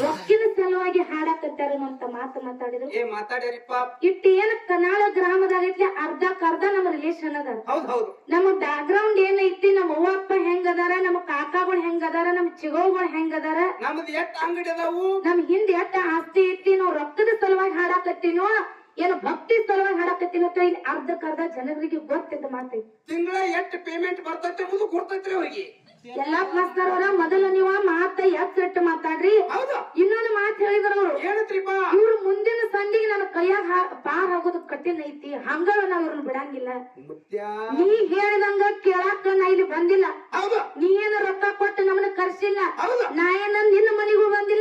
ರೊಕ್ಕಿನ ಸಲುವಾಗಿ ಹಾಡಾಕತ್ತಾರ ಅಂತ ಮಾತಾಡಿದ್ರು. ಮಾತಾಡ್ಯಾರಿಪ್ಪ. ಇಟ್ಟು ಏನ ಕನಾಳ ಗ್ರಾಮದಾಗೈತಿ ಅರ್ಧ ನಮ್ಮ ರಿಲೇಷನ್ ಅದ. ನಮ್ಮ ಬ್ಯಾಕ್ ಗ್ರೌಂಡ್ ಏನೈತಿ, ನಮ್ಮ ಅವ್ವ ಅಪ್ಪ ಹೆಂಗ್ ಅದಾರ, ನಮ್ಮ ಕಾಕಾಗಳು ಹೆಂಗ್ ಅದಾರ, ನಮ್ಮ ಚಿಗೋಗಳು ಹೆಂಗ್ ಅದಾರ, ನಮ್ದು ಎಷ್ಟ್ ಅಂಗಡಿ ಅದಾವು, ನಮ್ ಹಿಂದ್ ಎಷ್ಟ ಆಸ್ತಿ ಐತಿ, ನಾವ್ ರೊಕ್ಕದ ಸಲುವಾಗಿ ಹಾಡಾಕತ್ತೀನೋ ಏನೋ ಭಕ್ತಿ ಸಲುವಾಗಿ ಹಾಡಾಕತ್ತೀನೋ ಇಲ್ಲಿ ಅರ್ಧಕ್ಕರ್ಧ ಜನರಿಗೆ ಗೊತ್ತಿದ್ದ ಮಾತೈತಿ. ತಿಂಗಳ ಎಷ್ಟು ಪೇಮೆಂಟ್ ಬರ್ತೈತಿ ಅನ್ನೋದು ಗೊತ್ತೈತ್ರಿ ಅವ್ರಿಗೆ. ಎಲ್ಲಾ ಮಾಸ್ತರ್ ಅವ್ರ ಮೊದಲು ನೀವ ಮಾತ ಎಚ್ಚರಿಟ್ಟು ಮಾತಾಡ್ರಿ. ಇನ್ನೊಂದು ಮಾತು ಹೇಳಿದ್ರ ಅವ್ರು, ಇವ್ರು ಮುಂದಿನ ಸಂಧಿಗೆ ನನ್ನ ಕೈಯಾಗ ಪಾರ್ ಆಗೋದು ಕಠಿಣ ಐತಿ, ಹಂಗ ನಾವ್ ಇವ್ರನ್ನ ಬಿಡಂಗಿಲ್ಲ. ನೀ ಹೇಳಿದಂಗ ಕೇಳಾಕ ನಾ ಇಲ್ಲಿ ಬಂದಿಲ್ಲ, ನೀ ಏನ ರೊಕ್ಕ ಕೊಟ್ಟು ನಮ್ಮನ್ನ ಕರ್ಸಿಲ್ಲ, ನಾ ಏನ ನಿನ್ನ ಮನೆಗೂ ಬಂದಿಲ್ಲ,